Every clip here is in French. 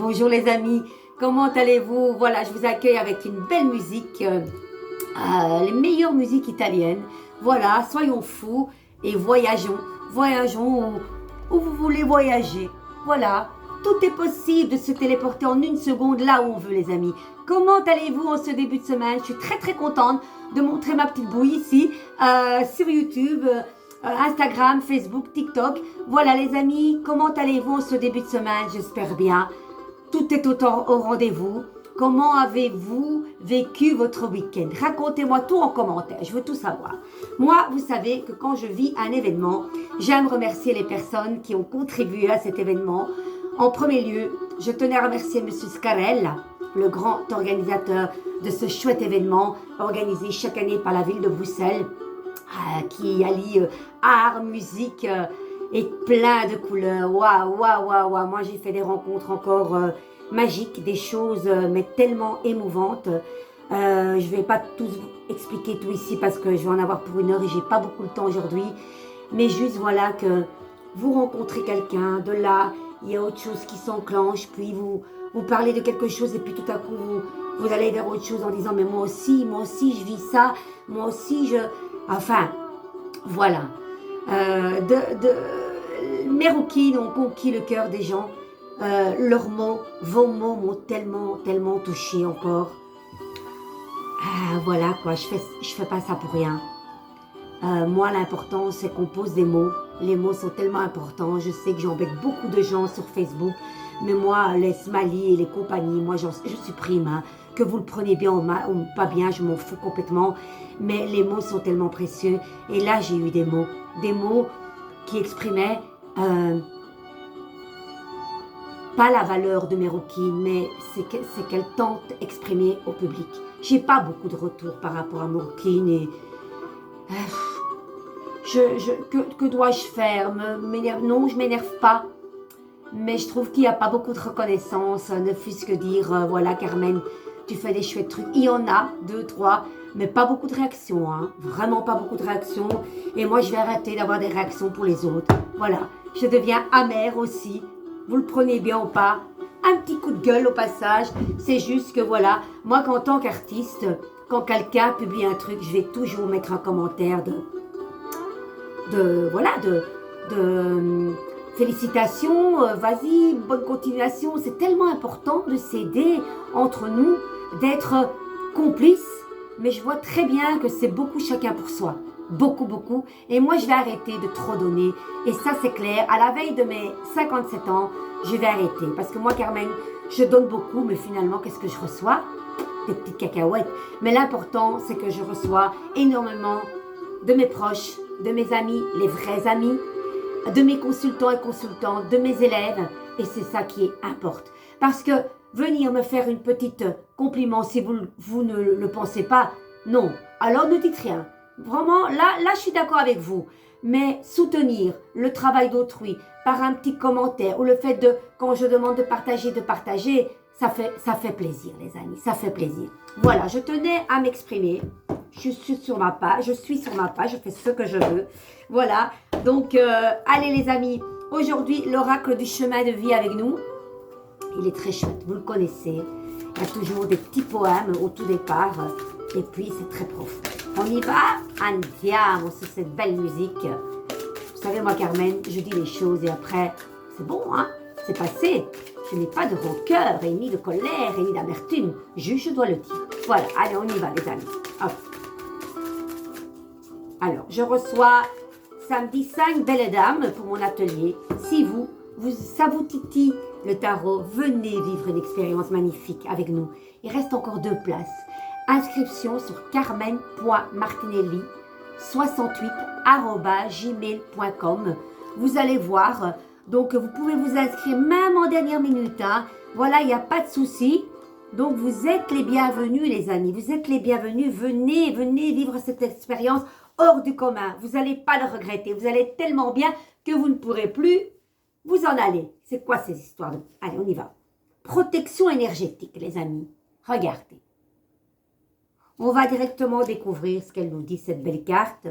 Bonjour les amis, comment allez-vous? Voilà, je vous accueille avec une belle musique, les meilleures musiques italiennes. Voilà, soyons fous et voyageons. Voyageons où vous voulez voyager. Voilà, tout est possible de se téléporter en une seconde là où on veut les amis. Comment allez-vous en ce début de semaine? Je suis très contente de montrer ma petite bouille ici sur YouTube. Instagram, Facebook, TikTok. Voilà les amis, comment allez-vous en ce début de semaine? J'espère bien. Tout est au rendez-vous. Comment avez-vous vécu votre week-end? Racontez-moi tout en commentaire, je veux tout savoir. Moi, vous savez que quand je vis un événement, j'aime remercier les personnes qui ont contribué à cet événement. En premier lieu, je tenais à remercier M. Scarella, le grand organisateur de ce chouette événement organisé chaque année par la ville de Bruxelles, qui allie art, musique et plein de couleurs. Waouh. Moi, j'ai fait des rencontres encore magiques, des choses mais tellement émouvantes. Je vais pas tout expliquer tout ici parce que je vais en avoir pour 1 heure et j'ai pas beaucoup de temps aujourd'hui. Mais juste voilà que vous rencontrez quelqu'un, de là, il y a autre chose qui s'enclenche, puis vous parlez de quelque chose et puis tout à coup vous allez vers autre chose en disant mais moi aussi je vis ça, moi aussi je... Enfin, voilà. Mes rouquines ont conquis le cœur des gens. Leurs mots, vos mots m'ont tellement touché encore. Voilà quoi, je fais pas ça pour rien. Moi, l'important, c'est qu'on pose des mots. Les mots sont tellement importants. Je sais que j'embête beaucoup de gens sur Facebook. Mais moi, les smileys et les compagnies, moi, je supprime. Hein. Que vous le preniez bien ou pas bien, je m'en fous complètement. Mais les mots sont tellement précieux. Et là, j'ai eu des mots. Des mots qui exprimaient pas la valeur de mes rouquines, mais c'est qu'elles tentent d'exprimer au public. J'ai pas beaucoup de retours par rapport à mes rouquines et... que dois-je faire? Non, je m'énerve pas. Mais je trouve qu'il n'y a pas beaucoup de reconnaissance, ne fût-ce que dire, voilà Carmen, tu fais des chouettes trucs. Il y en a, 2, 3, mais pas beaucoup de réactions, hein. Vraiment pas beaucoup de réactions. Et moi, je vais arrêter d'avoir des réactions pour les autres. Voilà, je deviens amère aussi. Vous le prenez bien ou pas? Un petit coup de gueule au passage. C'est juste que voilà, moi, en tant qu'artiste, quand quelqu'un publie un truc, je vais toujours mettre un commentaire félicitations, vas-y, bonne continuation. C'est tellement important de s'aider entre nous, d'être complices. Mais je vois très bien que c'est beaucoup chacun pour soi. Beaucoup. Et moi, je vais arrêter de trop donner. Et ça, c'est clair. À la veille de mes 57 ans, je vais arrêter. Parce que moi, Carmen, je donne beaucoup, mais finalement, qu'est-ce que je reçois? Des petites cacahuètes. Mais l'important, c'est que je reçois énormément de mes proches, de mes amis, les vrais amis, de mes consultants et consultantes, de mes élèves. Et c'est ça qui importe. Parce que venir me faire une petite compliment si vous ne le pensez pas, non. Alors ne dites rien. Vraiment, là je suis d'accord avec vous. Mais soutenir le travail d'autrui par un petit commentaire ou le fait de, quand je demande de partager, ça fait plaisir les amis, ça fait plaisir. Voilà, je tenais à m'exprimer. Je suis sur ma page, je fais ce que je veux. Voilà, donc allez les amis, aujourd'hui l'oracle du chemin de vie avec nous. Il est très chouette, vous le connaissez. Il y a toujours des petits poèmes au tout départ et puis c'est très profond. On y va, andiamo sur cette belle musique. Vous savez moi Carmen, je dis les choses et après c'est bon, hein, c'est passé. Je n'ai pas de rancœur et ni de colère et ni d'amertume. Je dois le dire. Voilà, allez on y va les amis. Hop. Alors, je reçois samedi 5 belles dames pour mon atelier. Si ça vous titille le tarot, venez vivre une expérience magnifique avec nous. Il reste encore 2 places. Inscription sur carmen.martinelli68@gmail.com. Vous allez voir. Donc, vous pouvez vous inscrire même en dernière minute. Hein. Voilà, il n'y a pas de souci. Donc, vous êtes les bienvenus, les amis. Vous êtes les bienvenus. Venez vivre cette expérience hors du commun. Vous n'allez pas le regretter. Vous allez être tellement bien que vous ne pourrez plus vous en aller. C'est quoi ces histoires de... Allez, on y va. Protection énergétique, les amis. Regardez. On va directement découvrir ce qu'elle nous dit, cette belle carte.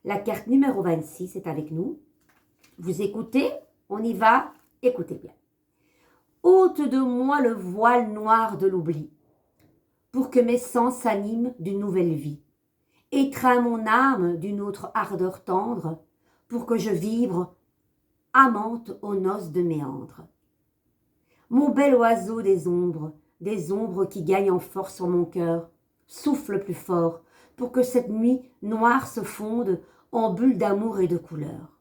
La carte numéro 26 est avec nous. Vous écoutez, on y va, écoutez bien. ôte de moi le voile noir de l'oubli, pour que mes sens s'animent d'une nouvelle vie. Étreins mon âme d'une autre ardeur tendre, pour que je vibre, amante aux noces de méandre. Mon bel oiseau des ombres qui gagnent en force sur mon cœur, souffle plus fort, pour que cette nuit noire se fonde en bulles d'amour et de couleurs.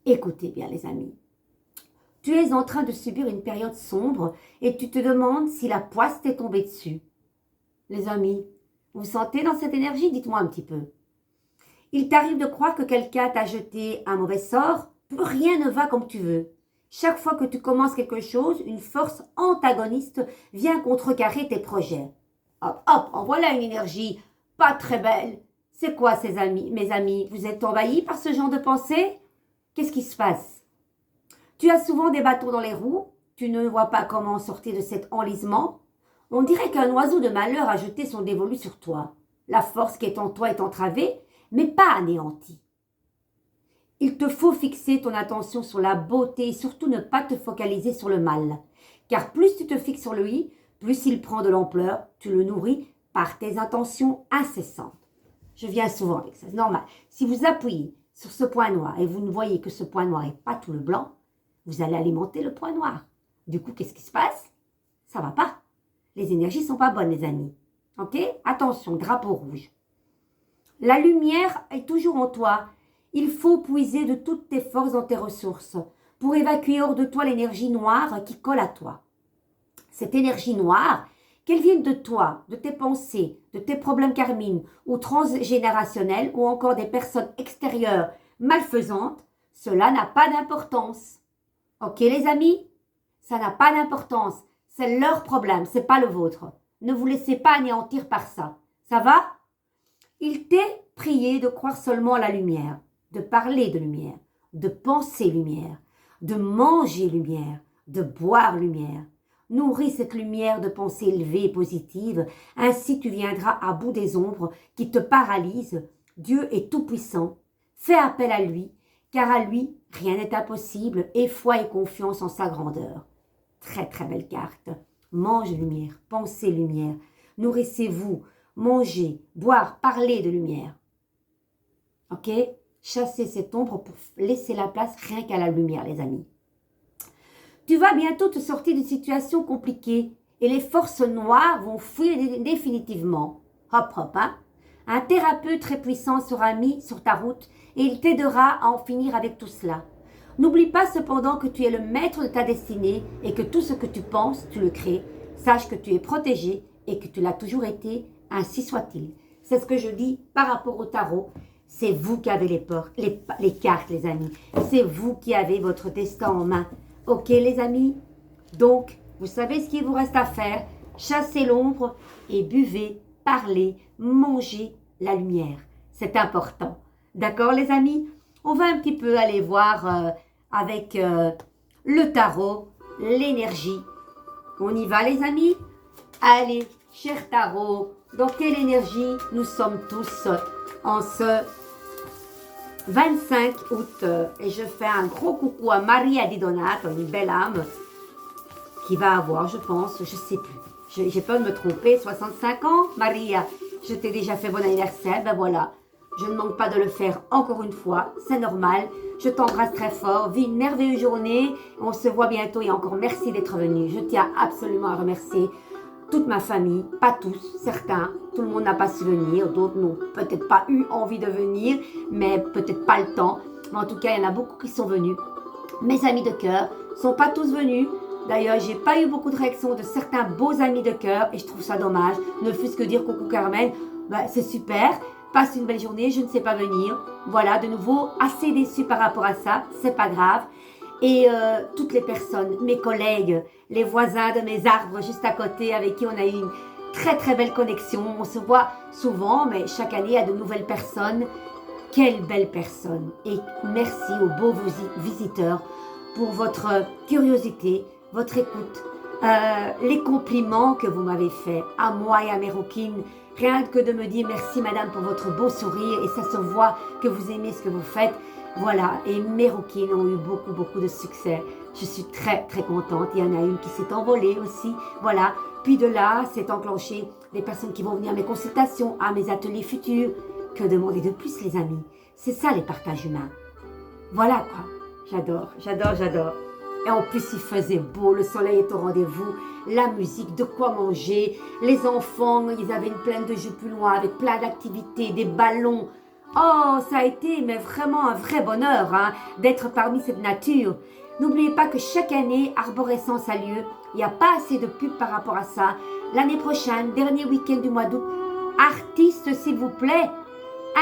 Écoutez bien les amis, tu es en train de subir une période sombre et tu te demandes si la poisse t'est tombée dessus. Les amis, vous sentez dans cette énergie? Dites-moi un petit peu. Il t'arrive de croire que quelqu'un t'a jeté un mauvais sort? Rien ne va comme tu veux. Chaque fois que tu commences quelque chose, une force antagoniste vient contrecarrer tes projets. Hop, hop, en voilà une énergie pas très belle. C'est quoi ces amis, mes amis? Vous êtes envahis par ce genre de pensée? Qu'est-ce qui se passe? Tu as souvent des bâtons dans les roues, tu ne vois pas comment sortir de cet enlisement. On dirait qu'un oiseau de malheur a jeté son dévolu sur toi. La force qui est en toi est entravée, mais pas anéantie. Il te faut fixer ton attention sur la beauté et surtout ne pas te focaliser sur le mal. Car plus tu te fixes sur lui, plus il prend de l'ampleur, tu le nourris par tes intentions incessantes. Je viens souvent avec ça, c'est normal. Si vous appuyez sur ce point noir et vous ne voyez que ce point noir et pas tout le blanc, vous allez alimenter le point noir. Du coup, qu'est-ce qui se passe? Ça va pas. Les énergies sont pas bonnes, les amis. Ok? Attention, drapeau rouge. La lumière est toujours en toi. Il faut puiser de toutes tes forces dans tes ressources pour évacuer hors de toi l'énergie noire qui colle à toi. Cette énergie noire, qu'elle vienne de toi, de tes pensées, de tes problèmes karmiques ou transgénérationnels ou encore des personnes extérieures malfaisantes, cela n'a pas d'importance. Ok les amis? Ça n'a pas d'importance. C'est leur problème, c'est pas le vôtre. Ne vous laissez pas anéantir par ça. Ça va? Il t'est prié de croire seulement à la lumière, de parler de lumière, de penser lumière, de manger lumière, de boire lumière. Nourris cette lumière de pensée élevée et positive, ainsi tu viendras à bout des ombres qui te paralysent. Dieu est tout-puissant. Fais appel à lui, car à lui, rien n'est impossible, et foi et confiance en sa grandeur. Très très belle carte. Mange lumière, pensez lumière, nourrissez-vous, mangez, boire, parlez de lumière. Ok? Chassez cette ombre pour laisser la place rien qu'à la lumière, les amis. Tu vas bientôt te sortir d'une situation compliquée et les forces noires vont fuir définitivement. Hop, hop, hein? Un thérapeute très puissant sera mis sur ta route et il t'aidera à en finir avec tout cela. N'oublie pas cependant que tu es le maître de ta destinée et que tout ce que tu penses, tu le crées. Sache que tu es protégé et que tu l'as toujours été, ainsi soit-il. C'est ce que je dis par rapport au tarot. C'est vous qui avez les cartes, les amis. C'est vous qui avez votre destin en main. Ok, les amis? Donc, vous savez ce qu'il vous reste à faire. Chassez l'ombre et buvez, parlez, mangez la lumière. C'est important. D'accord, les amis? On va un petit peu aller voir avec le tarot, l'énergie. On y va, les amis? Allez, cher tarot, dans quelle énergie nous sommes tous en ce 25 août? Et je fais un gros coucou à Maria Di Donato, une belle âme qui va avoir, je pense, je sais plus. J'ai peur de me tromper, 65 ans, Maria. Je t'ai déjà fait bon anniversaire, ben voilà. Je ne manque pas de le faire encore une fois, c'est normal. Je t'embrasse très fort, vis une merveilleuse journée. On se voit bientôt et encore merci d'être venu. Je tiens absolument à remercier toute ma famille, pas tous, certains. Tout le monde n'a pas su venir, d'autres n'ont peut-être pas eu envie de venir, mais peut-être pas le temps. Mais en tout cas, il y en a beaucoup qui sont venus. Mes amis de cœur ne sont pas tous venus. D'ailleurs, j'ai pas eu beaucoup de réactions de certains beaux amis de cœur et je trouve ça dommage. Ne fût-ce que dire coucou Carmen, ben, c'est super. Passe une belle journée, je ne sais pas venir. Voilà, de nouveau, assez déçue par rapport à ça, c'est pas grave. Et toutes les personnes, mes collègues, les voisins de mes arbres juste à côté avec qui on a eu une très très belle connexion. On se voit souvent, mais chaque année, il y a de nouvelles personnes. Quelle belle personne. Et merci aux beaux visiteurs pour votre curiosité, votre écoute, les compliments que vous m'avez faits à moi et à mes rouquines. Rien que de me dire merci madame pour votre beau sourire et ça se voit que vous aimez ce que vous faites. Voilà, et mes rouquines ont eu beaucoup de succès. Je suis très très contente. Il y en a une qui s'est envolée aussi. Voilà. Puis de là, c'est enclenché les personnes qui vont venir à mes consultations, à mes ateliers futurs. Que demander de plus, les amis? C'est ça les partages humains. Voilà quoi. J'adore, j'adore, j'adore. Et en plus, il faisait beau, le soleil est au rendez-vous, la musique, de quoi manger. Les enfants, ils avaient une plaine de jeux plus loin avec plein d'activités, des ballons. Oh, ça a été mais vraiment un vrai bonheur hein, d'être parmi cette nature. N'oubliez pas que chaque année, Arborescence a lieu. Il n'y a pas assez de pub par rapport à ça. L'année prochaine, dernier week-end du mois d'août, artistes s'il vous plaît,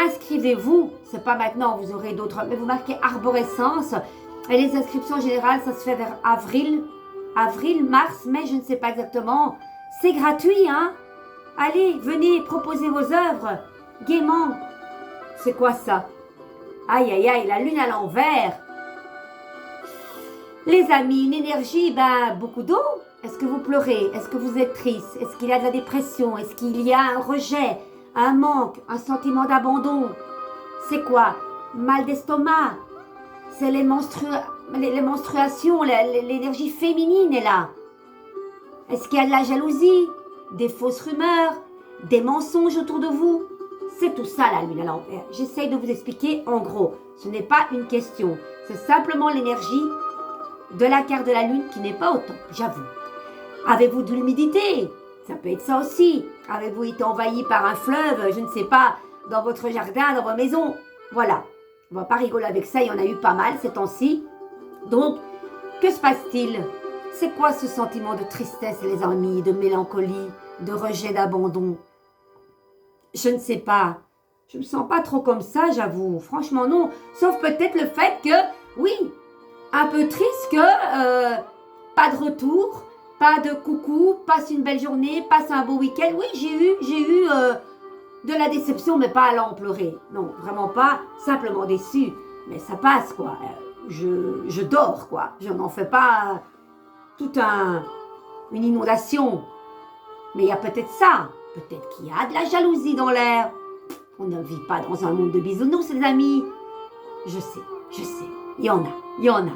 inscrivez-vous. C'est pas maintenant, vous aurez d'autres, mais vous marquez Arborescence. Et les inscriptions générales, ça se fait vers avril, mars, mai, je ne sais pas exactement. C'est gratuit, hein? Allez, venez, proposez vos œuvres. Gaiement. C'est quoi ça? Aïe, aïe, aïe, la lune à l'envers. Les amis, une énergie, ben, beaucoup d'eau. Est-ce que vous pleurez? Est-ce que vous êtes triste? Est-ce qu'il y a de la dépression? Est-ce qu'il y a un rejet, un manque, un sentiment d'abandon? C'est quoi? Mal d'estomac? C'est les menstruations, l'énergie féminine est là. Est-ce qu'il y a de la jalousie, des fausses rumeurs, des mensonges autour de vous? C'est tout ça la lune à l'envers. J'essaye de vous expliquer en gros. Ce n'est pas une question. C'est simplement l'énergie de la carte de la lune qui n'est pas autant, j'avoue. Avez-vous de l'humidité? Ça peut être ça aussi. Avez-vous été envahi par un fleuve, je ne sais pas, dans votre jardin, dans votre maison? Voilà. On ne va pas rigoler avec ça, il y en a eu pas mal ces temps-ci. Donc, que se passe-t-il? C'est quoi ce sentiment de tristesse, les amis, de mélancolie, de rejet, d'abandon? Je ne sais pas. Je ne me sens pas trop comme ça, j'avoue. Franchement, non. Sauf peut-être le fait que, oui, un peu triste que pas de retour, pas de coucou, passe une belle journée, passe un beau week-end. Oui, j'ai eu de la déception, mais pas à l'en pleurer. Non, vraiment pas. Simplement déçu. Mais ça passe, quoi. Je dors, quoi. Je n'en fais pas une inondation. Mais il y a peut-être ça. Peut-être qu'il y a de la jalousie dans l'air. On ne vit pas dans un monde de bisounours, les amis. Je sais. Il y en a.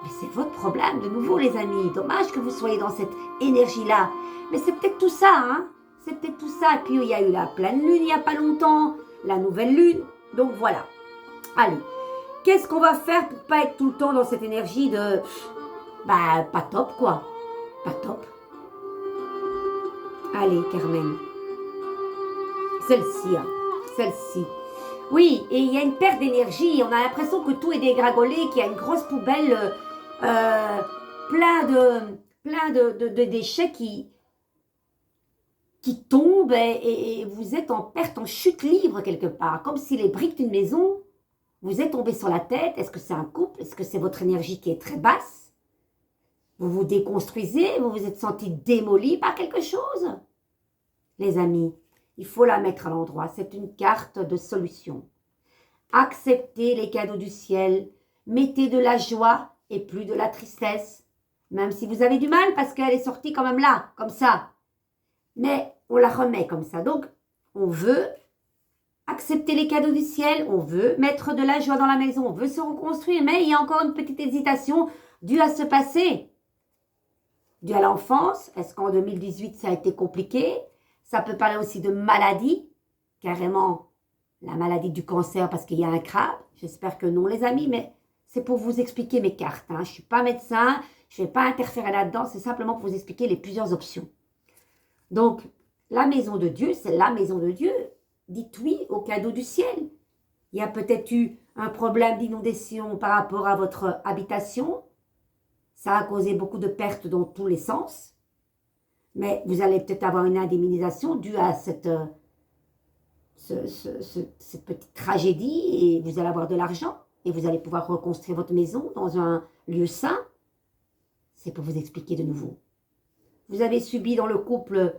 Mais c'est votre problème, de nouveau, les amis. Dommage que vous soyez dans cette énergie-là. Mais c'est peut-être tout ça, hein. C'est peut-être tout ça. Et puis, il y a eu la pleine lune il n'y a pas longtemps. La nouvelle lune. Donc, voilà. Allez. Qu'est-ce qu'on va faire pour pas être tout le temps dans cette énergie de... Bah, pas top, quoi. Pas top. Allez, Carmen. Celle-ci, hein. Celle-ci. Oui, et il y a une perte d'énergie. On a l'impression que tout est dégringolé, qu'il y a une grosse poubelle plein de déchets qui tombent et vous êtes en perte, en chute libre quelque part. Comme si les briques d'une maison vous êtes tombées sur la tête. Est-ce que c'est un couple? Est-ce que c'est votre énergie qui est très basse? Vous vous déconstruisez? Vous vous êtes senti démoli par quelque chose? Les amis, il faut la mettre à l'endroit. C'est une carte de solution. Acceptez les cadeaux du ciel. Mettez de la joie et plus de la tristesse. Même si vous avez du mal parce qu'elle est sortie quand même là, comme ça. Mais on la remet comme ça. Donc, on veut accepter les cadeaux du ciel. On veut mettre de la joie dans la maison. On veut se reconstruire. Mais il y a encore une petite hésitation due à ce passé. Due à l'enfance. Est-ce qu'en 2018, ça a été compliqué? Ça peut parler aussi de maladie. Carrément, la maladie du cancer parce qu'il y a un crabe. J'espère que non, les amis, mais c'est pour vous expliquer mes cartes. Hein. Je ne suis pas médecin, je ne vais pas interférer là-dedans, c'est simplement pour vous expliquer les plusieurs options. Donc, la maison de Dieu, c'est la maison de Dieu. Dites oui au cadeau du ciel. Il y a peut-être eu un problème d'inondation par rapport à votre habitation. Ça a causé beaucoup de pertes dans tous les sens. Mais vous allez peut-être avoir une indemnisation due à cette petite tragédie et vous allez avoir de l'argent et vous allez pouvoir reconstruire votre maison dans un lieu sain. C'est pour vous expliquer de nouveau. Vous avez subi dans le couple,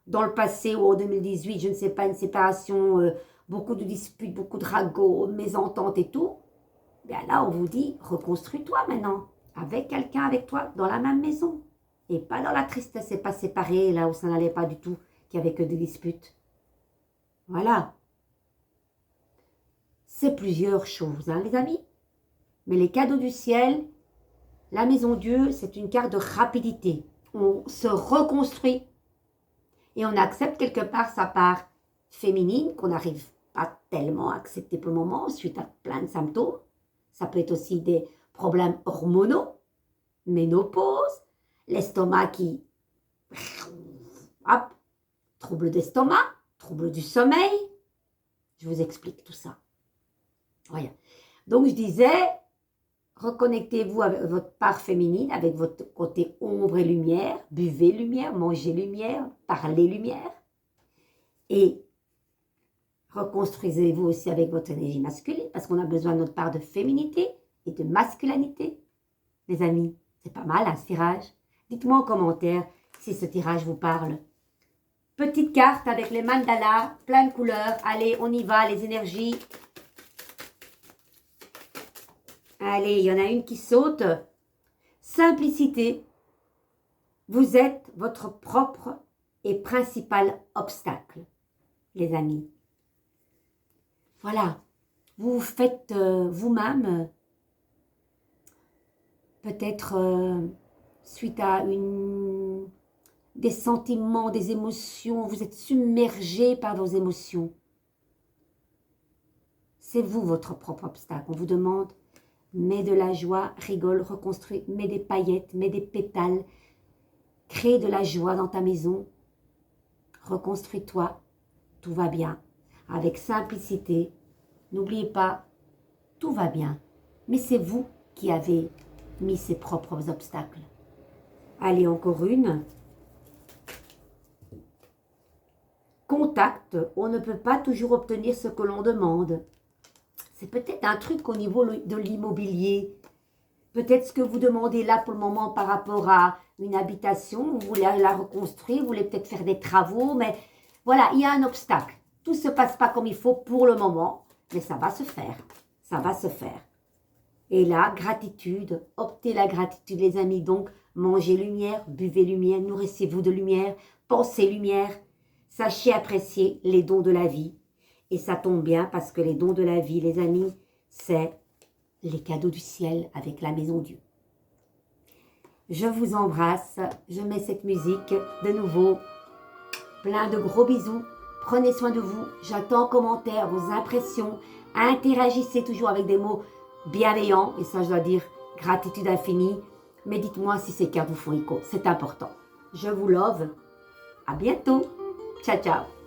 dans le passé ou en 2018, je ne sais pas, une séparation, beaucoup de disputes, beaucoup de ragots, mésententes et tout. Bien là, on vous dit, reconstruis-toi maintenant, avec quelqu'un avec toi, dans la même maison. Et pas dans la tristesse et pas séparé, là où ça n'allait pas du tout, qu'il n'y avait que des disputes. Voilà. C'est plusieurs choses, hein, les amis. Mais les cadeaux du ciel, La maison Dieu, c'est une carte de rapidité. On se reconstruit et on accepte quelque part sa part féminine qu'on n'arrive pas tellement à accepter pour le moment suite à plein de symptômes. Ça peut être aussi des problèmes hormonaux, ménopause, l'estomac qui... Hop, trouble d'estomac, trouble du sommeil. Je vous explique tout ça. Voilà. Donc je disais, reconnectez-vous avec votre part féminine, avec votre côté ombre et lumière. Buvez lumière, mangez lumière, parlez lumière. Et reconstruisez-vous aussi avec votre énergie masculine, parce qu'on a besoin de notre part de féminité et de masculinité. Les amis, c'est pas mal ce tirage. Dites-moi en commentaire si ce tirage vous parle. Petite carte avec les mandalas, plein de couleurs. Allez, on y va, les énergies. Allez, il y en a une qui saute. Simplicité. Vous êtes votre propre et principal obstacle, les amis. Voilà. Vous faites vous-même, peut-être suite à des sentiments, des émotions, vous êtes submergé par vos émotions. C'est vous votre propre obstacle. On vous demande, mets de la joie, rigole, reconstruis, mets des paillettes, mets des pétales, crée de la joie dans ta maison, reconstruis-toi, tout va bien. Avec simplicité, n'oubliez pas, tout va bien. Mais c'est vous qui avez mis ses propres obstacles. Allez, encore une. Contact, on ne peut pas toujours obtenir ce que l'on demande. C'est peut-être un truc au niveau de l'immobilier. Peut-être ce que vous demandez là pour le moment par rapport à une habitation, vous voulez la reconstruire, vous voulez peut-être faire des travaux, mais voilà, il y a un obstacle. Tout ne se passe pas comme il faut pour le moment, mais ça va se faire. Ça va se faire. Et là, gratitude, optez la gratitude les amis. Donc, mangez lumière, buvez lumière, nourrissez-vous de lumière, pensez lumière. Sachez apprécier les dons de la vie. Et ça tombe bien parce que les dons de la vie, les amis, c'est les cadeaux du ciel avec la maison Dieu. Je vous embrasse. Je mets cette musique de nouveau. Plein de gros bisous. Prenez soin de vous. J'attends en commentaire vos impressions. Interagissez toujours avec des mots bienveillants. Et ça, je dois dire gratitude infinie. Mais dites-moi si ces cartes vous font écho. C'est important. Je vous love. À bientôt. Ciao, ciao.